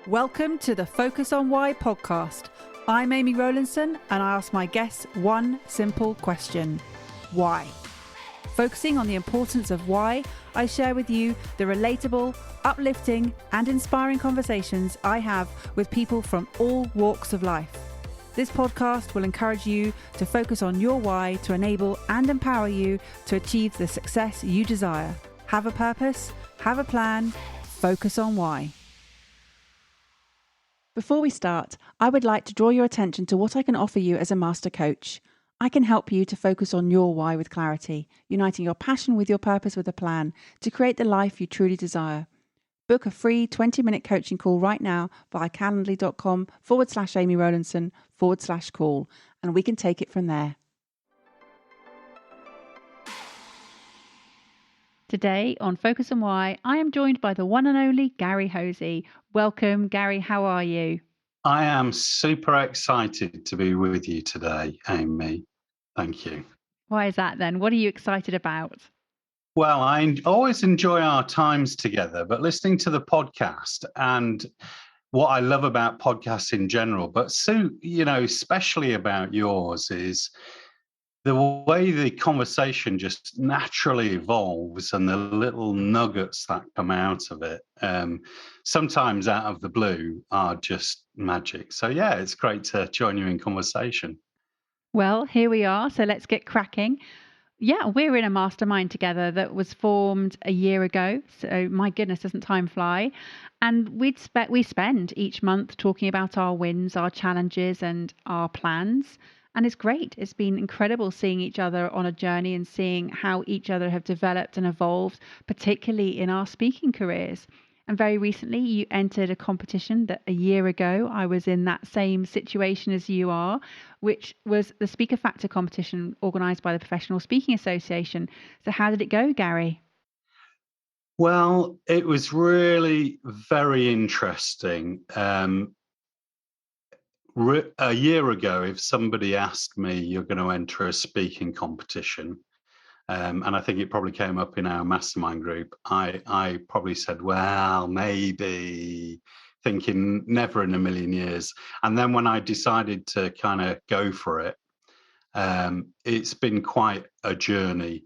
Welcome to the Focus on Why podcast. I'm Amy Rowlandson and I ask my guests one simple question. Why? Focusing on the importance of why, I share with you the relatable, uplifting and inspiring conversations I have with people from all walks of life. This podcast will encourage you to focus on your why to enable and empower you to achieve the success you desire. Have a purpose, have a plan, focus on why. Before we start, I would like to draw your attention to what I can offer you as a master coach. I can help you to focus on your why with clarity, uniting your passion with your purpose with a plan to create the life you truly desire. Book a free 20-minute coaching call right now via calendly.com/Amy Rowlandson/call, and we can take it from there. Today on Focus on Why, I am joined by the one and only Gary Hosey. Welcome, Gary. How are you? I am super excited to be with you today, Amy. Thank you. Why is that then? What are you excited about? Well, I always enjoy our times together, but listening to the podcast and what I love about podcasts in general, but especially about yours, is the way the conversation just naturally evolves and the little nuggets that come out of it, sometimes out of the blue, are just magic. So, yeah, it's great to join you in conversation. Well, here we are. So let's get cracking. Yeah, we're in a mastermind together that was formed a year ago. So my goodness, doesn't time fly? And we spend each month talking about our wins, our challenges and our plans. And it's great. It's been incredible seeing each other on a journey and seeing how each other have developed and evolved, particularly in our speaking careers. And very recently, you entered a competition that a year ago I was in that same situation as you are, which was the Speaker Factor competition organised by the Professional Speaking Association. So how did it go, Gary? Well, it was really very interesting. A year ago, if somebody asked me, you're going to enter a speaking competition, and I think it probably came up in our mastermind group, I probably said, well, maybe, thinking never in a million years. And then when I decided to kind of go for it, it's been quite a journey.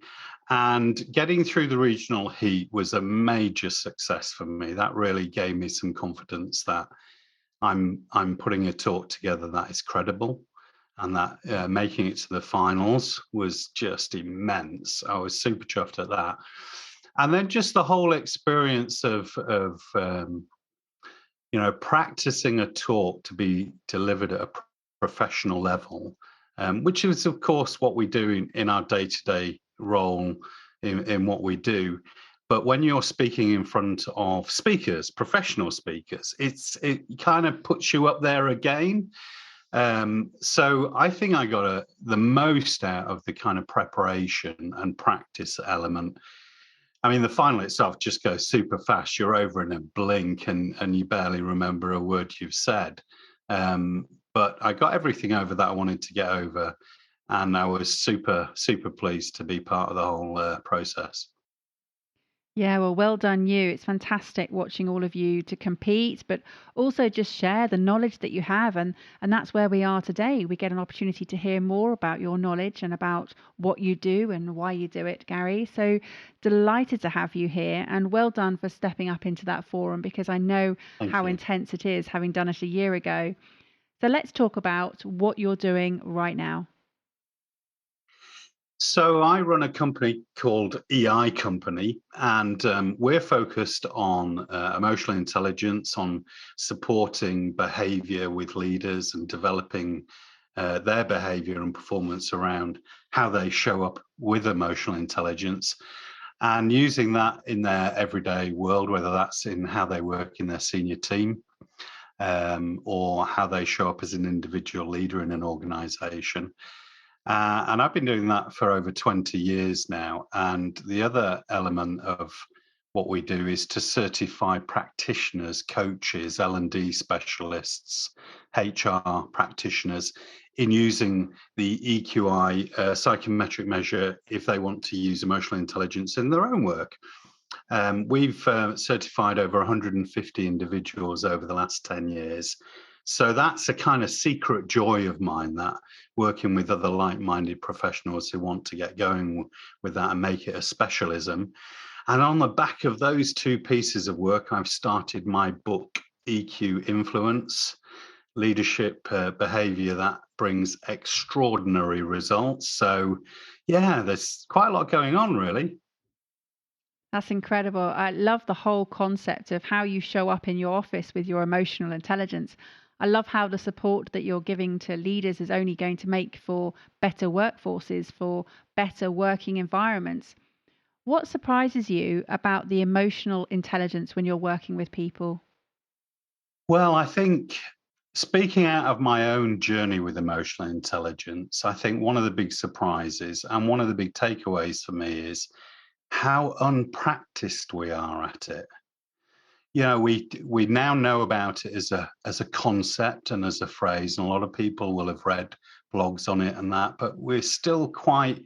And getting through the regional heat was a major success for me. That really gave me some confidence that I'm putting a talk together that is credible, and that making it to the finals was just immense. I was super chuffed at that. And then just the whole experience of practicing a talk to be delivered at a professional level, which is, of course, what we do in our day-to-day role in what we do. But when you're speaking in front of speakers, professional speakers, it kind of puts you up there again. So I think I got the most out of the kind of preparation and practice element. I mean, the final itself just goes super fast. You're over in a blink and you barely remember a word you've said. But I got everything over that I wanted to get over. And I was super, super pleased to be part of the whole process. Yeah, well done you. It's fantastic watching all of you to compete, but also just share the knowledge that you have. And that's where we are today. We get an opportunity to hear more about your knowledge and about what you do and why you do it, Gary. So delighted to have you here, and well done for stepping up into that forum, because I know how intense it is, having done it a year ago. So let's talk about what you're doing right now. So I run a company called EI Company, and we're focused on emotional intelligence, on supporting behaviour with leaders and developing their behaviour and performance around how they show up with emotional intelligence, and using that in their everyday world, whether that's in how they work in their senior team, or how they show up as an individual leader in an organisation. And I've been doing that for over 20 years now. And the other element of what we do is to certify practitioners, coaches, L&D specialists, HR practitioners in using the EQI psychometric measure if they want to use emotional intelligence in their own work. We've certified over 150 individuals over the last 10 years. So that's a kind of secret joy of mine, that working with other like-minded professionals who want to get going with that and make it a specialism. And on the back of those two pieces of work, I've started my book, EQ Influence, Leadership Behaviour That Brings Extraordinary Results. So, yeah, there's quite a lot going on, really. That's incredible. I love the whole concept of how you show up in your office with your emotional intelligence. I love how the support that you're giving to leaders is only going to make for better workforces, for better working environments. What surprises you about the emotional intelligence when you're working with people? Well, I think, speaking out of my own journey with emotional intelligence, I think one of the big surprises and one of the big takeaways for me is how unpracticed we are at it. We now know about it as a concept and as a phrase, and a lot of people will have read blogs on it and that, but we're still quite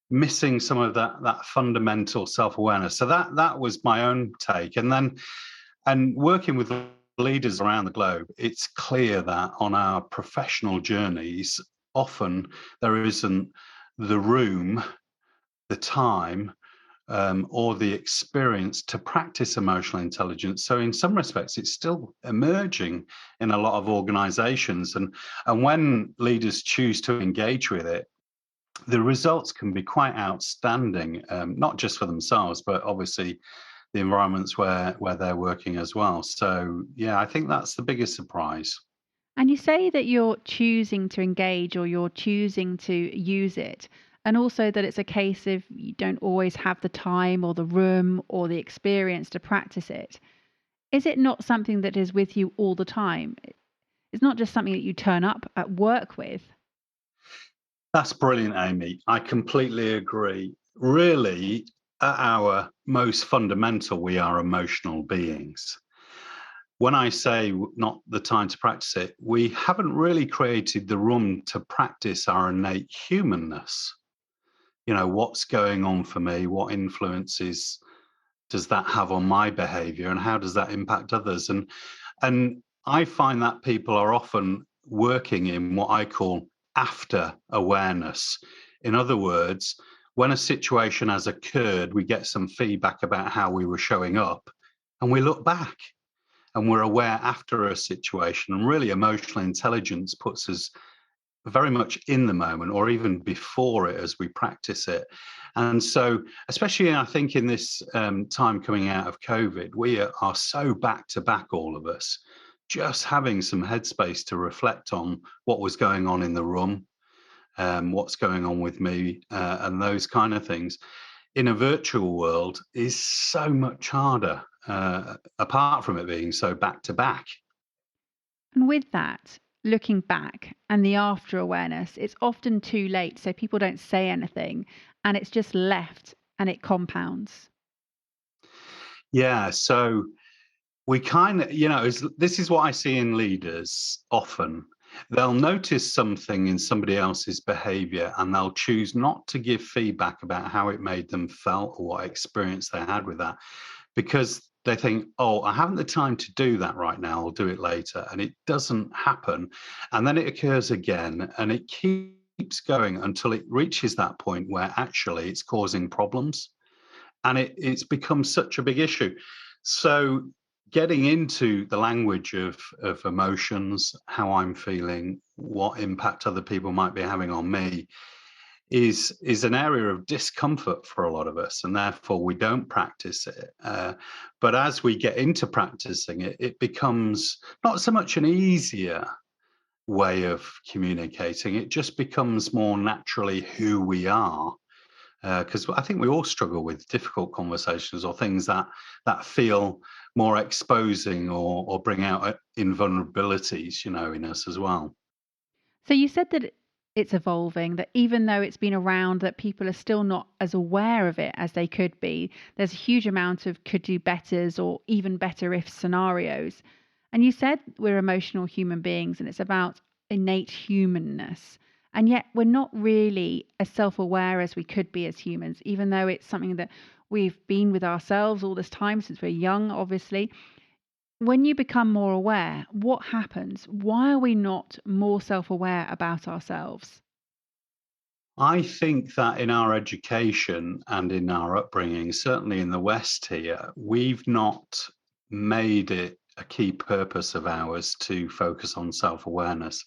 missing some of that fundamental self-awareness. So that was my own take. And working with leaders around the globe, it's clear that on our professional journeys, often there isn't the room, the time, or the experience to practice emotional intelligence. So in some respects, it's still emerging in a lot of organizations. And when leaders choose to engage with it, the results can be quite outstanding, not just for themselves, but obviously the environments where they're working as well. So yeah, I think that's the biggest surprise. And you say that you're choosing to engage or you're choosing to use it, and also that it's a case of you don't always have the time or the room or the experience to practice it. Is it not something that is with you all the time? It's not just something that you turn up at work with. That's brilliant, Amy. I completely agree. Really, at our most fundamental, we are emotional beings. When I say not the time to practice it, we haven't really created the room to practice our innate humanness. What's going on for me? What influences does that have on my behavior, and how does that impact others? And I find that people are often working in what I call after awareness. In other words, when a situation has occurred, we get some feedback about how we were showing up, and we look back and we're aware after a situation. And really, emotional intelligence puts us very much in the moment or even before it as we practice it. And so, especially I think in this time coming out of COVID, we are so back to back, all of us, just having some headspace to reflect on what was going on in the room, what's going on with me, and those kind of things in a virtual world is so much harder, apart from it being so back to back. And with that, looking back and the after awareness, it's often too late. So people don't say anything and it's just left and it compounds. Yeah. So we kind of, this is what I see in leaders often. They'll notice something in somebody else's behavior and they'll choose not to give feedback about how it made them felt or what experience they had with that, because they think, oh, I haven't the time to do that right now, I'll do it later. And it doesn't happen. And then it occurs again and it keeps going until it reaches that point where actually it's causing problems. And it's become such a big issue. So getting into the language of emotions, how I'm feeling, what impact other people might be having on me, is an area of discomfort for a lot of us, and therefore we don't practice it. But as we get into practicing it, it becomes not so much an easier way of communicating, it just becomes more naturally who we are. Because I think we all struggle with difficult conversations or things that feel more exposing or bring out invulnerabilities, in us as well. So you said that it's evolving, that even though it's been around, that people are still not as aware of it as they could be. There's a huge amount of could do betters or even better if scenarios. And you said we're emotional human beings and it's about innate humanness. And yet we're not really as self aware as we could be as humans, even though it's something that We've been with ourselves all this time since we're young, obviously. When you become more aware, what happens? Why are we not more self aware about ourselves? I think that in our education and in our upbringing, certainly in the West here, we've not made it a key purpose of ours to focus on self awareness.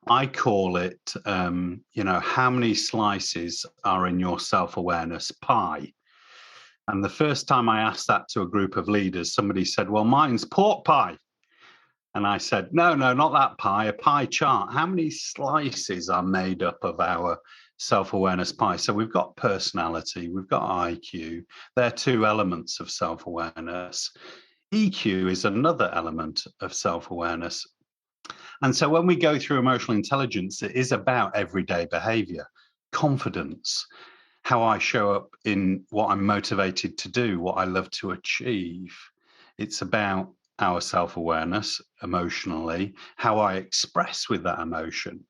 I call it, how many slices are in your self awareness pie? And the first time I asked that to a group of leaders, somebody said, well, mine's pork pie. And I said, no, no, not that pie, a pie chart. How many slices are made up of our self awareness pie? So we've got personality, we've got IQ. They're two elements of self awareness. EQ is another element of self awareness. And so when we go through emotional intelligence, it is about everyday behavior, confidence, how I show up in what I'm motivated to do, what I love to achieve. It's about our self awareness emotionally, how I express with that emotion,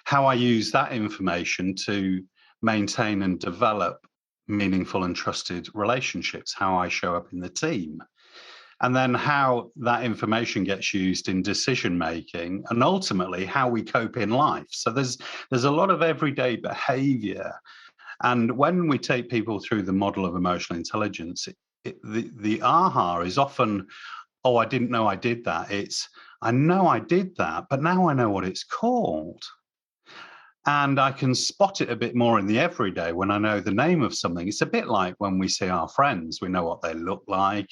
how I use that information to maintain and develop meaningful and trusted relationships, how I show up in the team, and then how that information gets used in decision making, and ultimately how we cope in life. So there's a lot of everyday behavior. And when we take people through the model of emotional intelligence, the aha is often, oh, I didn't know I did that. It's, I know I did that, but now I know what it's called. And I can spot it a bit more in the everyday when I know the name of something. It's a bit like when we see our friends, we know what they look like,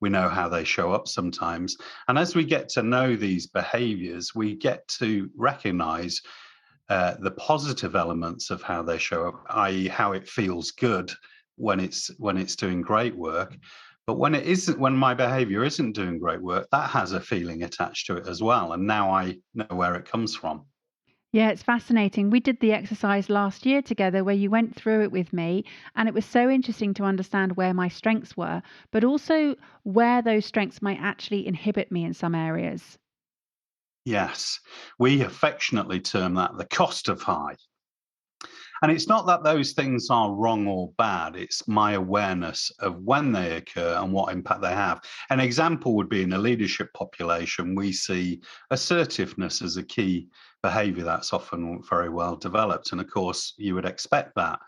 we know how they show up sometimes. And as we get to know these behaviors, we get to recognize the positive elements of how they show up, i.e., how it feels good when it's doing great work. But when it isn't, when my behavior isn't doing great work, that has a feeling attached to it as well. And now I know where it comes from. Yeah, it's fascinating. We did the exercise last year together where you went through it with me, and it was so interesting to understand where my strengths were, but also where those strengths might actually inhibit me in some areas. Yes, we affectionately term that the cost of high. And it's not that those things are wrong or bad, it's my awareness of when they occur and what impact they have. An example would be in a leadership population, we see assertiveness as a key behavior that's often very well developed. And of course, you would expect that.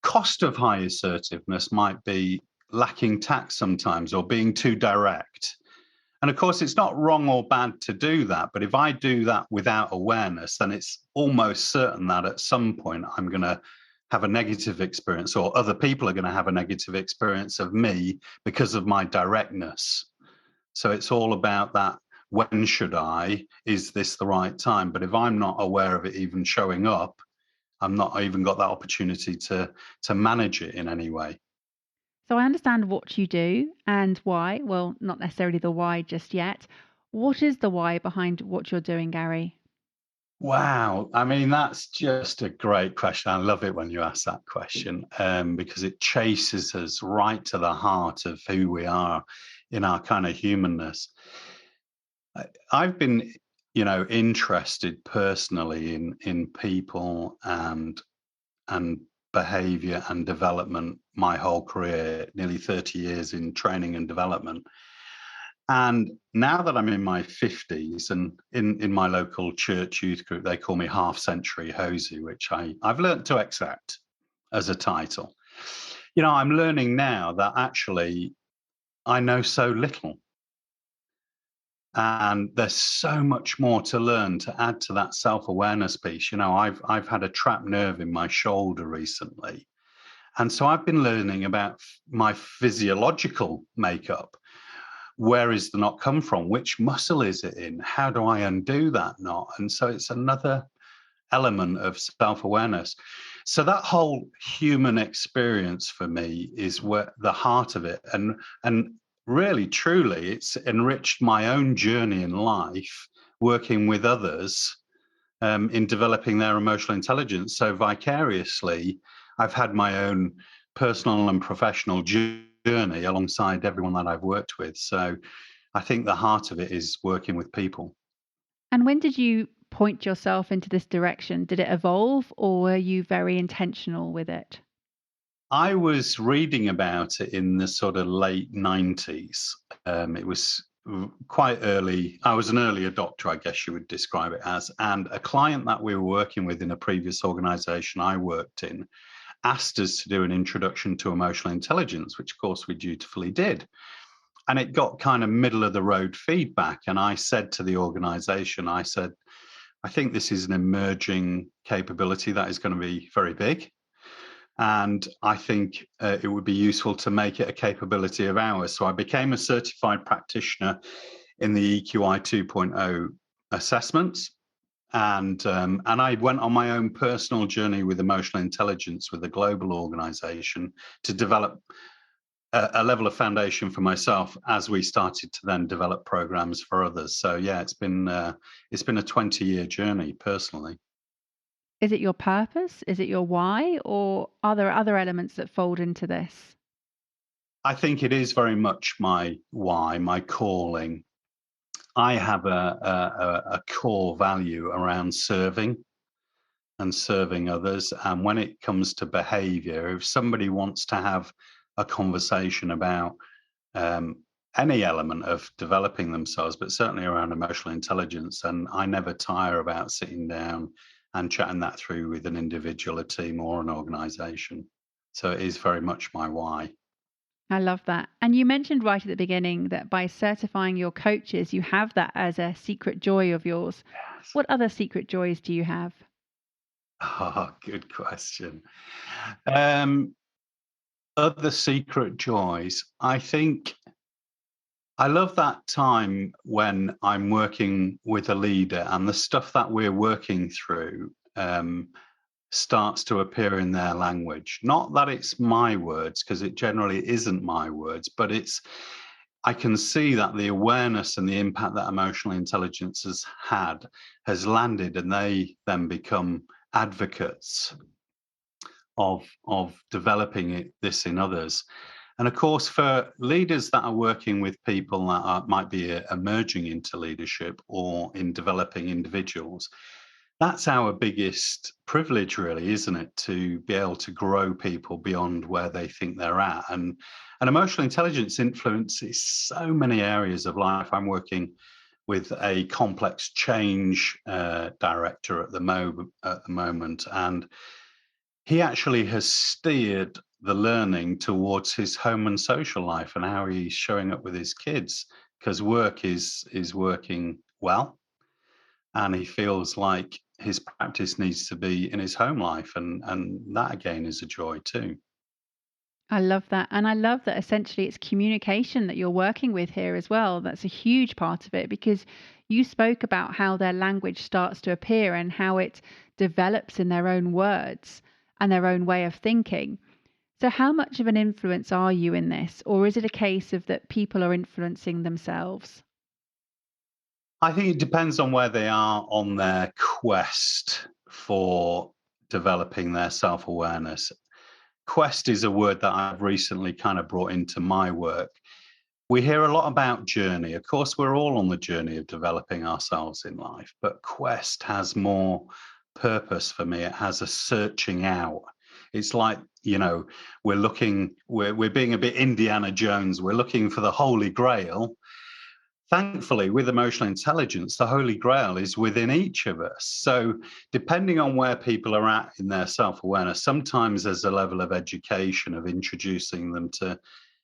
Cost of high assertiveness might be lacking tact sometimes or being too direct. And of course, it's not wrong or bad to do that. But if I do that without awareness, then it's almost certain that at some point I'm going to have a negative experience, or other people are going to have a negative experience of me because of my directness. So it's all about that. When should I? Is this the right time? But if I'm not aware of it even showing up, I'm not even got that opportunity to manage it in any way. So I understand what you do and why. Well, not necessarily the why just yet. What is the why behind what you're doing, Gary? Wow. I mean, that's just a great question. I love it when you ask that question because it chases us right to the heart of who we are in our kind of humanness. I've been, interested personally in people and behavior and development my whole career, nearly 30 years in training and development. And now that I'm in my 50s and in my local church youth group, they call me half century Hosey, which I've learned to accept as a title. I'm learning now that actually I know so little. And there's so much more to learn to add to that self-awareness piece. I've had a trapped nerve in my shoulder recently. And so I've been learning about my physiological makeup. Where is the knot come from? Which muscle is it in? How do I undo that knot? And so it's another element of self-awareness. So that whole human experience for me is where the heart of it. And really, truly, it's enriched my own journey in life, working with others in developing their emotional intelligence. So vicariously, I've had my own personal and professional journey alongside everyone that I've worked with. So I think the heart of it is working with people. And when did you point yourself into this direction? Did it evolve or were you very intentional with it? I was reading about it in the sort of late 90s. It was quite early. I was an early adopter, I guess you would describe it as. And a client that we were working with in a previous organization I worked in asked us to do an introduction to emotional intelligence, which of course we dutifully did. And it got kind of middle of the road feedback. And I said to the organization, I said, I think this is an emerging capability that is going to be very big. And I think it would be useful to make it a capability of ours. So I became a certified practitioner in the EQI 2.0 assessments. And I went on my own personal journey with emotional intelligence with a global organization to develop a level of foundation for myself as we started to then develop programs for others. So yeah, it's been a 20-year journey personally. Is it your purpose? Is it your why? Or are there other elements that fold into this? I think it is very much my why, my calling. I have a core value around serving and serving others. And when it comes to behavior, if somebody wants to have a conversation about um, any element of developing themselves, but certainly around emotional intelligence, and I never tire about sitting down and chatting that through with an individual, a team, or an organization. So it is very much my why. I love that. And you mentioned right at the beginning that by certifying your coaches, you have that as a secret joy of yours. Yes. What other secret joys do you have? Oh, good question. Um, Other secret joys, I think I love that time when I'm working with a leader and the stuff that we're working through starts to appear in their language. Not that it's my words, because it generally isn't my words, but I can see that the awareness and the impact that emotional intelligence has had has landed, and they then become advocates of developing this in others. And of course, for leaders that are working with people that might be emerging into leadership or in developing individuals, that's our biggest privilege, really, isn't it? To be able to grow people beyond where they think they're at. And emotional intelligence influences so many areas of life. I'm working with a complex change director at the moment, and he actually has steered the learning towards his home and social life and how he's showing up with his kids, because work is working well, and he feels like his practice needs to be in his home life, and that again is a joy too. I love that. And I love that essentially it's communication that you're working with here as well. That's a huge part of it because you spoke about how their language starts to appear and how it develops in their own words and their own way of thinking. So, how much of an influence are you in this? Or is it a case of that people are influencing themselves? I think it depends on where they are on their quest for developing their self-awareness. Quest is a word that I've recently kind of brought into my work. We hear a lot about journey. Of course, we're all on the journey of developing ourselves in life, but quest has more purpose for me. It has a searching out. It's like, we're being a bit Indiana Jones. We're looking for the Holy Grail. Thankfully, with emotional intelligence, the Holy Grail is within each of us. So, depending on where people are at in their self awareness, sometimes there's a level of education of introducing them to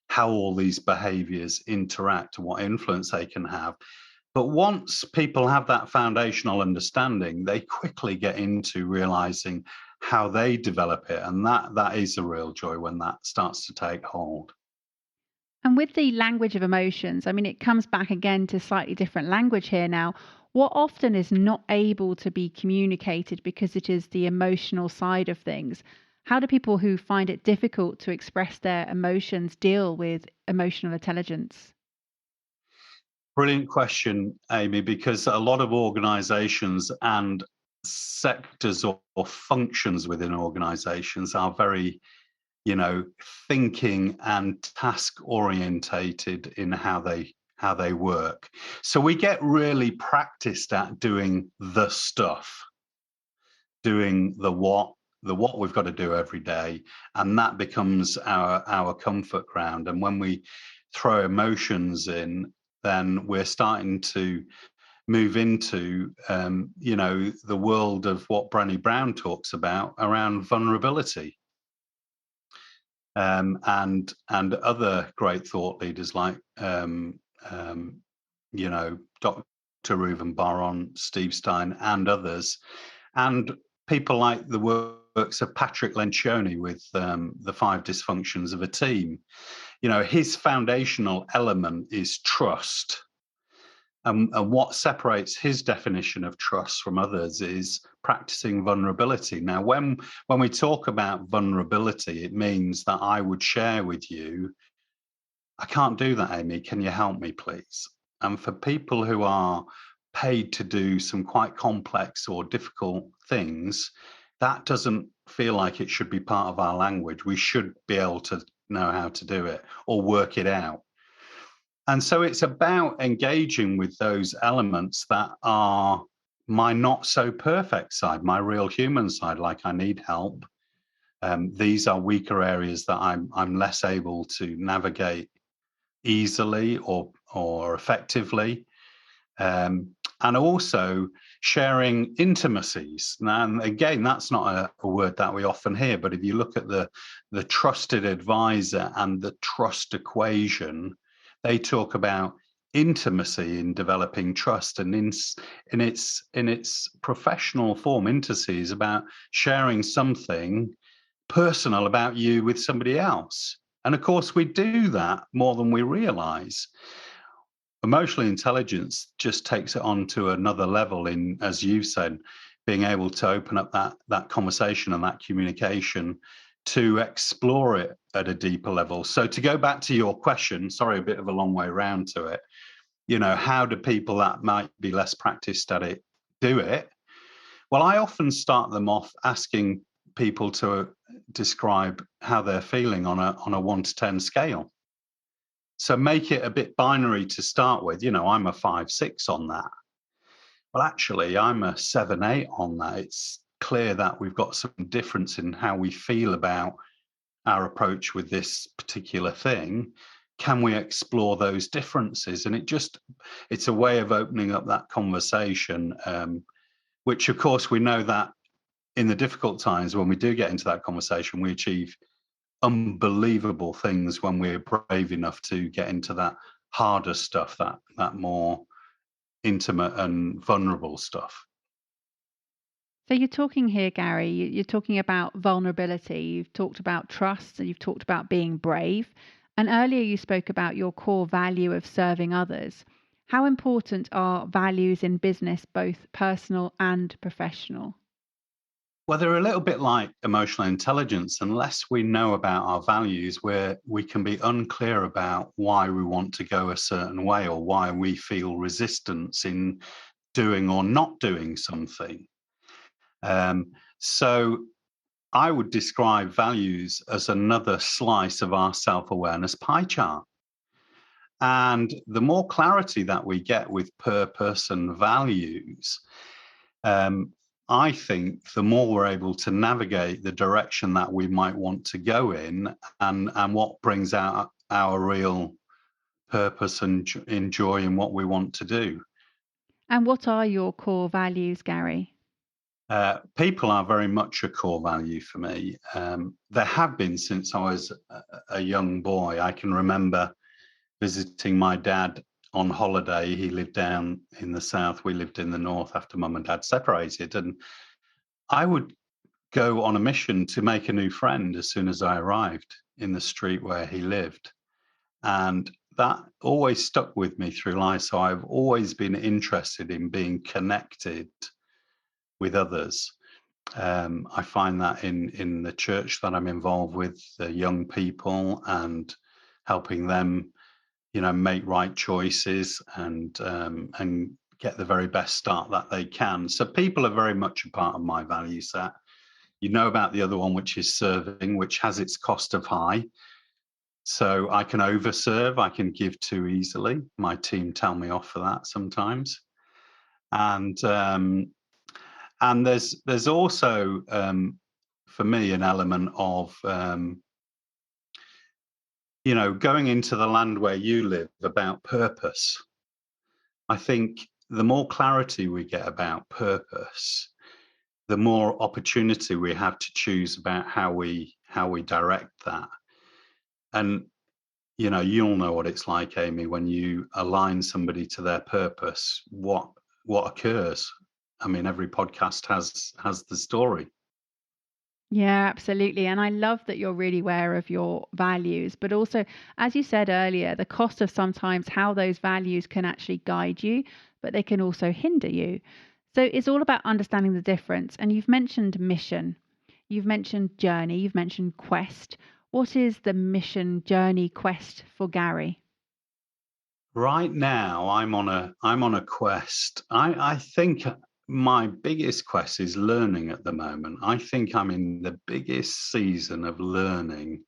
how all these behaviors interact and what influence they can have. But once people have that foundational understanding, they quickly get into realizing how they develop it. And that is a real joy when that starts to take hold. And with the language of emotions, I mean, it comes back again to slightly different language here now. What often is not able to be communicated because it is the emotional side of things? How do people who find it difficult to express their emotions deal with emotional intelligence? Brilliant question, Amy, because a lot of organizations and sectors or functions within organizations are very, thinking and task orientated in how they work. So we get really practiced at doing the stuff, doing the what, the what we've got to do every day, and that becomes our comfort ground. And when we throw emotions in, then we're starting to move into the world of what Brené Brown talks about around vulnerability, and other great thought leaders like Dr. Reuven Baron, Steve Stein, and others, and people like the works of Patrick Lencioni with the 5 dysfunctions of a team. His foundational element is trust. And what separates his definition of trust from others is practicing vulnerability. Now, when we talk about vulnerability, it means that I would share with you, I can't do that, Amy. Can you help me, please? And for people who are paid to do some quite complex or difficult things, that doesn't feel like it should be part of our language. We should be able to know how to do it or work it out. And so it's about engaging with those elements that are my not so perfect side, my real human side, like I need help. These are weaker areas that I'm less able to navigate easily or effectively. And also sharing intimacies. Now, and again, that's not a word that we often hear, but if you look at the trusted advisor and the trust equation, they talk about intimacy in developing trust, and in its professional form, intimacy is about sharing something personal about you with somebody else. And of course, we do that more than we realize. Emotional intelligence just takes it on to another level in, as you said, being able to open up that conversation and that communication to explore it at a deeper level. So to go back to your question, sorry, a bit of a long way around to it, how do people that might be less practiced at it do it? Well, I often start them off asking people to describe how they're feeling on a 1 to 10 scale. So make it a bit binary to start with. I'm a 5-6 on that. Well, actually, I'm a 7-8 on that. It's clear that we've got some difference in how we feel about our approach with this particular thing. Can we explore those differences? And it's a way of opening up that conversation, which, of course, we know that in the difficult times when we do get into that conversation, we achieve unbelievable things when we're brave enough to get into that harder stuff, that more intimate and vulnerable stuff. So you're talking here, Gary, you're talking about vulnerability. You've talked about trust and you've talked about being brave. And earlier you spoke about your core value of serving others. How important are values in business, both personal and professional? Well, they're a little bit like emotional intelligence. Unless we know about our values, where we can be unclear about why we want to go a certain way or why we feel resistance in doing or not doing something. So I would describe values as another slice of our self-awareness pie chart. And the more clarity that we get with purpose and values, I think the more we're able to navigate the direction that we might want to go in, and what brings out our real purpose and joy in what we want to do. And what are your core values, Gary? People are very much a core value for me. There have been since I was a young boy. I can remember visiting my dad on holiday. He lived down in the south. We lived in the north after mum and dad separated. And I would go on a mission to make a new friend as soon as I arrived in the street where he lived. And that always stuck with me through life. So I've always been interested in being connected with others. I find that in the church that I'm involved with, the young people, and helping them, make right choices and get the very best start that they can. So people are very much a part of my value set. You know about the other one, which is serving, which has its cost of high. So I can overserve, I can give too easily. My team tell me off for that sometimes. And there's also for me, an element of, going into the land where you live about purpose. I think the more clarity we get about purpose, the more opportunity we have to choose about how we direct that. And you'll know what it's like, Amy, when you align somebody to their purpose, what occurs. I mean, every podcast has the story. Yeah, absolutely. And I love that you're really aware of your values, but also, as you said earlier, the cost of sometimes how those values can actually guide you, but they can also hinder you. So it's all about understanding the difference. And you've mentioned mission, you've mentioned journey, you've mentioned quest. What is the mission, journey, quest for Gary? Right now, I'm on a quest. I think my biggest quest is learning at the moment. I think I'm in the biggest season of learning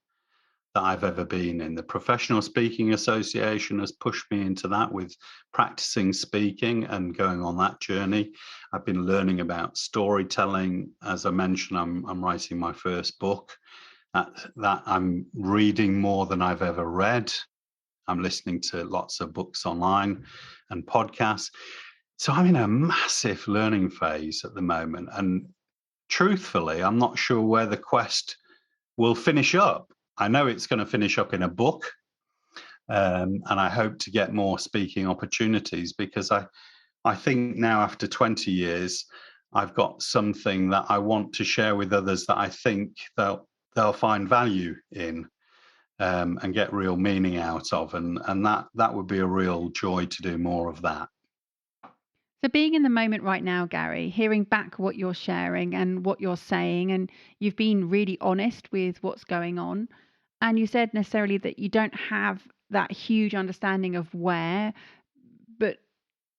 that I've ever been in. The Professional Speaking Association has pushed me into that with practicing speaking and going on that journey. I've been learning about storytelling. As I mentioned, I'm writing my first book. That I'm reading more than I've ever read. I'm listening to lots of books online and podcasts. So I'm in a massive learning phase at the moment. And truthfully, I'm not sure where the quest will finish up. I know it's going to finish up in a book. And I hope to get more speaking opportunities because I think now after 20 years, I've got something that I want to share with others that I think they'll find value in, and get real meaning out of, and that would be a real joy to do more of that. So, being in the moment right now, Gary, hearing back what you're sharing and what you're saying, and you've been really honest with what's going on. And you said necessarily that you don't have that huge understanding of but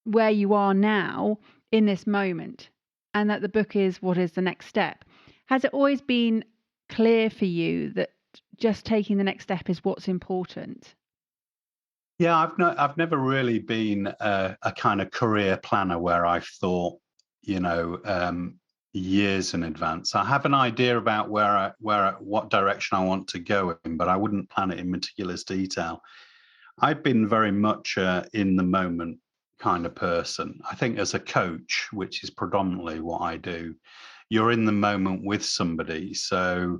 where you are now in this moment, and that the book is what is the next step. Has it always been clear for you that just taking the next step is what's important? Yeah, I've never really been a kind of career planner where I've thought, you know, years in advance. I have an idea about what direction I want to go in, but I wouldn't plan it in meticulous detail. I've been very much in the moment kind of person. I think as a coach, which is predominantly what I do, you're in the moment with somebody. So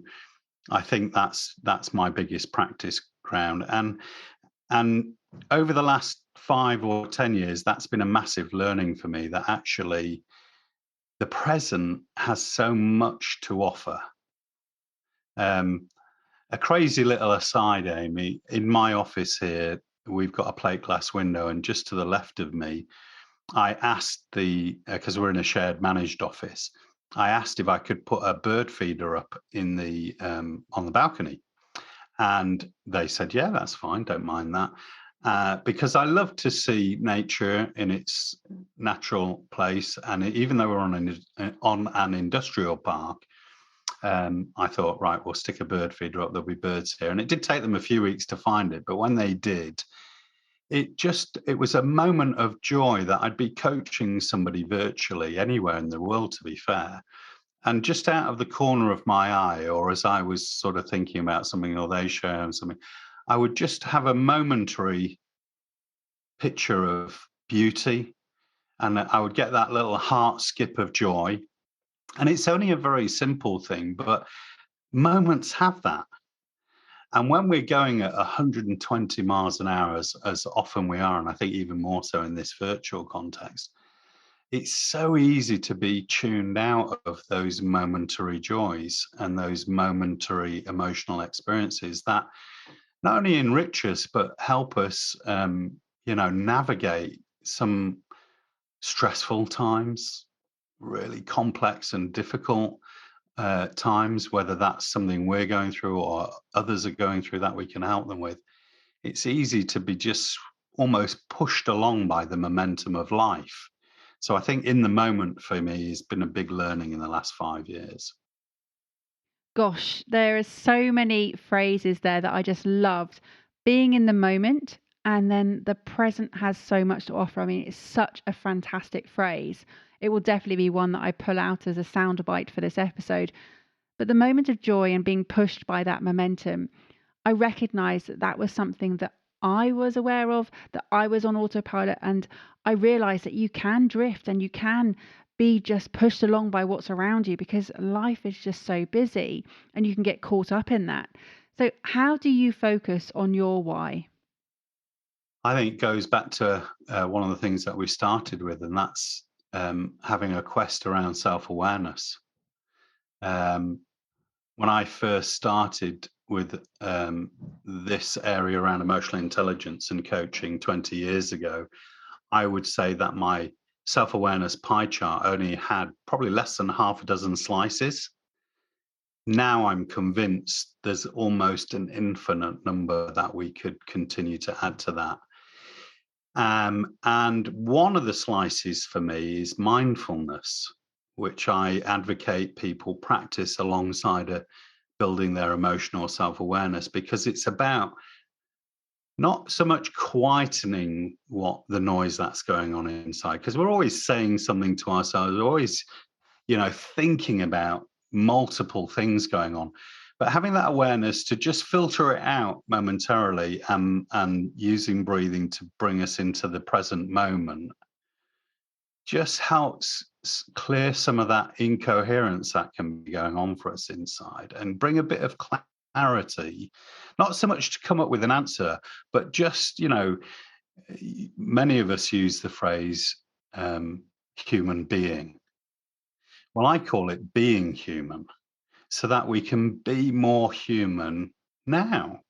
I think that's my biggest practice ground. And over the last 5 or 10 years, that's been a massive learning for me that actually the present has so much to offer. Um, a crazy little aside, Amy, in my office here, we've got a plate glass window, and just to the left of me, I asked because we're in a shared managed office, I asked if I could put a bird feeder up in the on the balcony, and they said, "Yeah, that's fine, don't mind that." Because I love to see nature in its natural place, and even though we're on an industrial park, I thought, right, we'll stick a bird feeder up. There'll be birds here, and it did take them a few weeks to find it, but when they did, it was a moment of joy that I'd be coaching somebody virtually anywhere in the world, to be fair. And just out of the corner of my eye, or as I was sort of thinking about something, or they share something, I would just have a momentary picture of beauty, and I would get that little heart skip of joy. And it's only a very simple thing, but moments have that. And when we're going at 120 miles an hour, as often we are, and I think even more so in this virtual context, it's so easy to be tuned out of those momentary joys and those momentary emotional experiences that not only enrich us, but help us, navigate some stressful times, really complex and difficult times, whether that's something we're going through or others are going through that we can help them with. It's easy to be just almost pushed along by the momentum of life. So I think in the moment for me has been a big learning in the last 5 years. Gosh, there are so many phrases there that I just loved. Being in the moment, and then the present has so much to offer. I mean, it's such a fantastic phrase. It will definitely be one that I pull out as a soundbite for this episode. But the moment of joy and being pushed by that momentum, I recognized that that was something that I was aware of, that I was on autopilot. And I realized that you can drift and you can be just pushed along by what's around you because life is just so busy and you can get caught up in that. So, how do you focus on your why? I think it goes back to one of the things that we started with, and that's having a quest around self-awareness. Um, when I first started with this area around emotional intelligence and coaching 20 years ago, I would say that my self-awareness pie chart only had probably less than half a dozen slices. Now I'm convinced there's almost an infinite number that we could continue to add to that. And one of the slices for me is mindfulness, which I advocate people practice alongside building their emotional self awareness, because it's about not so much quietening what the noise that's going on inside, because we're always saying something to ourselves, we're always, thinking about multiple things going on. But having that awareness to just filter it out momentarily, and using breathing to bring us into the present moment just helps clear some of that incoherence that can be going on for us inside and bring a bit of clarity, not so much to come up with an answer, but just, many of us use the phrase human being. Well, I call it being human, so that we can be more human now.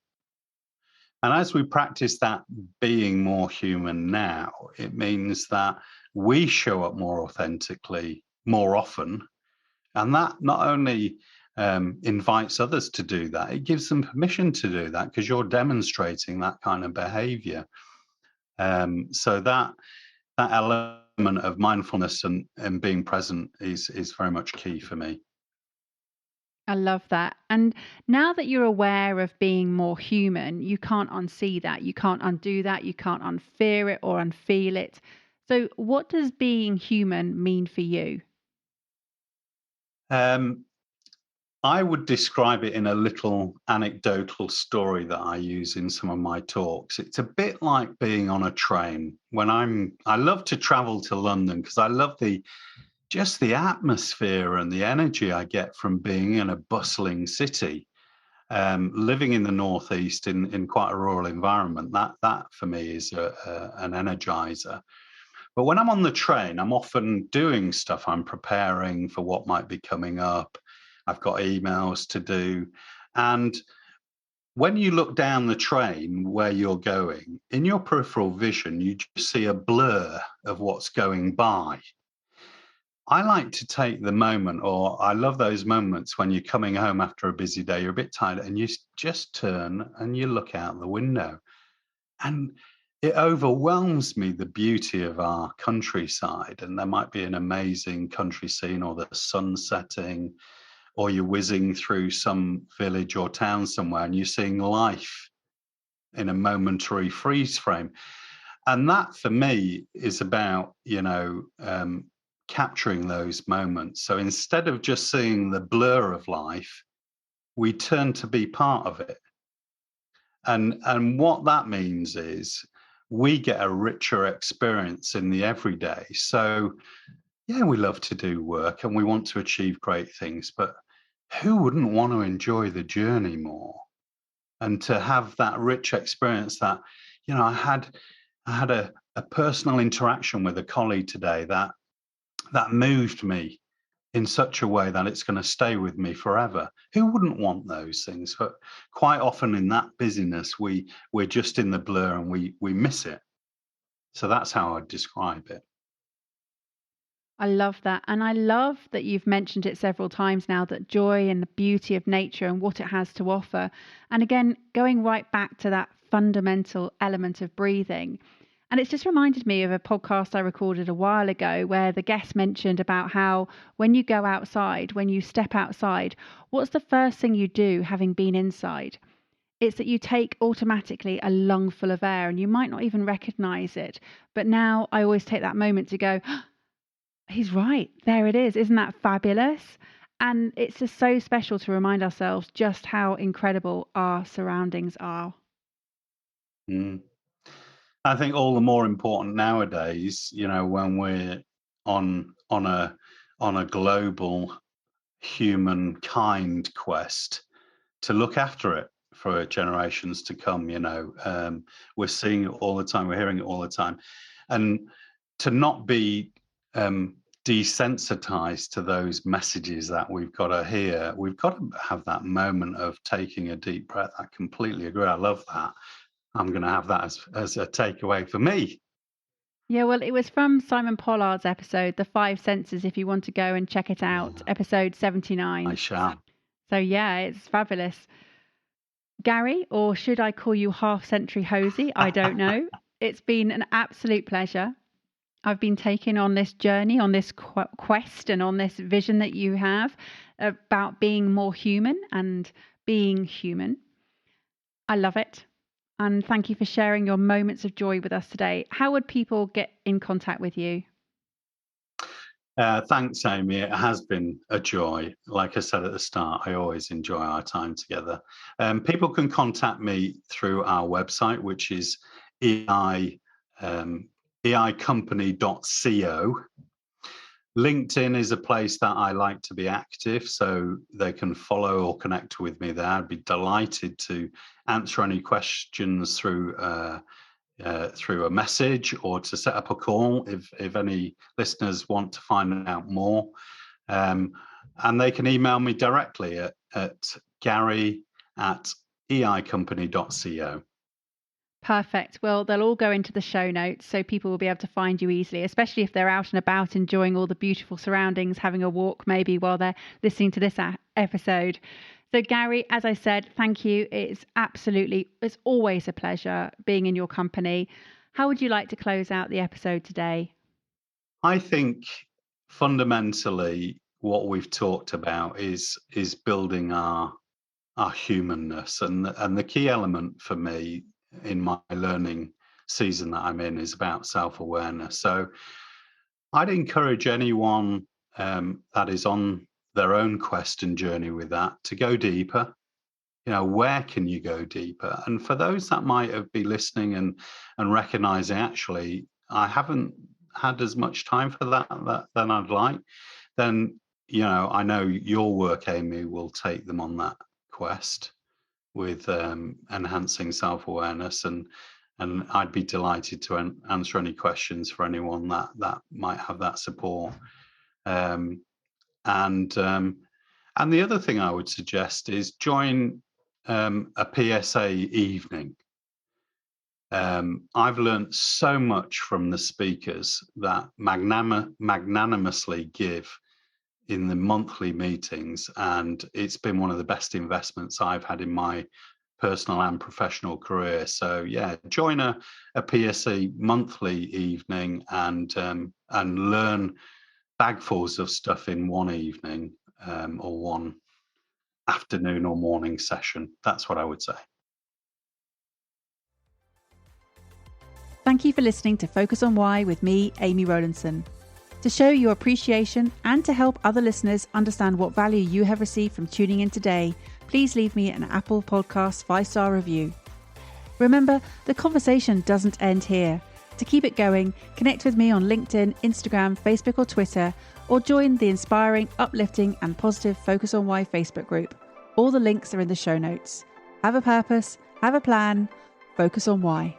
And as we practice that being more human now, it means that we show up more authentically more often. And that not only invites others to do that, it gives them permission to do that because you're demonstrating that kind of behavior. So that element of mindfulness and being present is very much key for me. I love that. And now that you're aware of being more human, you can't unsee that. You can't undo that. You can't unfear it or unfeel it. So, what does being human mean for you? Um, I would describe it in a little anecdotal story that I use in some of my talks. It's a bit like being on a train. I love to travel to London because I love just the atmosphere and the energy I get from being in a bustling city. Living in the northeast in quite a rural environment, that for me is an energizer. But when I'm on the train, I'm often doing stuff. I'm preparing for what might be coming up. I've got emails to do. And when you look down the train where you're going, in your peripheral vision, you just see a blur of what's going by. I like to take the moment, or I love those moments when you're coming home after a busy day, you're a bit tired, and you just turn and you look out the window. And it overwhelms me the beauty of our countryside. And there might be an amazing country scene, or the sun setting, or you're whizzing through some village or town somewhere and you're seeing life in a momentary freeze frame. And that for me is about, capturing those moments. So instead of just seeing the blur of life, we turn to be part of it. And what that means is we get a richer experience in the everyday. So yeah, we love to do work and we want to achieve great things, but who wouldn't want to enjoy the journey more and to have that rich experience that, I had a personal interaction with a colleague today that moved me in such a way that it's going to stay with me forever. Who wouldn't want those things? But quite often in that busyness, we're just in the blur and we miss it. So that's how I'd describe it. I love that. And I love that you've mentioned it several times now, that joy and the beauty of nature and what it has to offer. And again, going right back to that fundamental element of breathing. And it's just reminded me of a podcast I recorded a while ago where the guest mentioned about how when you go outside, when you step outside, what's the first thing you do having been inside? It's that you take automatically a lungful of air and you might not even recognize it. But now I always take that moment to go, he's right. There it is. Isn't that fabulous? And it's just so special to remind ourselves just how incredible our surroundings are. Mm. I think all the more important nowadays, when we're on a global humankind quest to look after it for generations to come. We're seeing it all the time, we're hearing it all the time, and to not be desensitized to those messages that we've got to hear. We've got to have that moment of taking a deep breath. I completely agree. I love that. I'm going to have that as a takeaway for me. Yeah, well, it was from Simon Pollard's episode, The Five Senses, if you want to go and check it out, episode I 79. shall. So, yeah, it's fabulous. Gary, or should I call you half century Hosey? I don't know. It's been an absolute pleasure. I've been taken on this journey, on this quest, and on this vision that you have about being more human and being human. I love it. And thank you for sharing your moments of joy with us today. How would people get in contact with you? Thanks, Amy. It has been a joy. Like I said at the start, I always enjoy our time together. People can contact me through our website, which is eicompany.co. LinkedIn is a place that I like to be active, so they can follow or connect with me there. I'd be delighted to answer any questions through a message or to set up a call if any listeners want to find out more. And they can email me directly at gary@eicompany.co. Perfect. Well, they'll all go into the show notes so people will be able to find you easily, especially if they're out and about enjoying all the beautiful surroundings, having a walk maybe while they're listening to this episode. So, Gary, as I said, thank you. It's always a pleasure being in your company. How would you like to close out the episode today? I think fundamentally what we've talked about is building our humanness, and the key element for me in my learning season that I'm in is about self-awareness. So I'd encourage anyone that is on their own quest and journey with that to go deeper. Where can you go deeper? And for those that might have been listening and recognizing, actually, I haven't had as much time for that than I'd like, then I know your work, Amy, will take them on that quest with enhancing self-awareness, and I'd be delighted to answer any questions for anyone that might have that support. Um, and the other thing I would suggest is join a PSA evening. I've learned so much from the speakers that magnanimously give in the monthly meetings, and it's been one of the best investments I've had in my personal and professional career. So yeah, join a PSA monthly evening and learn bagfuls of stuff in one evening, or one afternoon or morning session. That's what I would say. Thank you for listening to Focus on Why with me, Amy Rowlandson. To show your appreciation and to help other listeners understand what value you have received from tuning in today, please leave me an Apple Podcast 5-star review. Remember, the conversation doesn't end here. To keep it going, connect with me on LinkedIn, Instagram, Facebook or Twitter, or join the inspiring, uplifting and positive Focus on Why Facebook group. All the links are in the show notes. Have a purpose, have a plan, focus on why.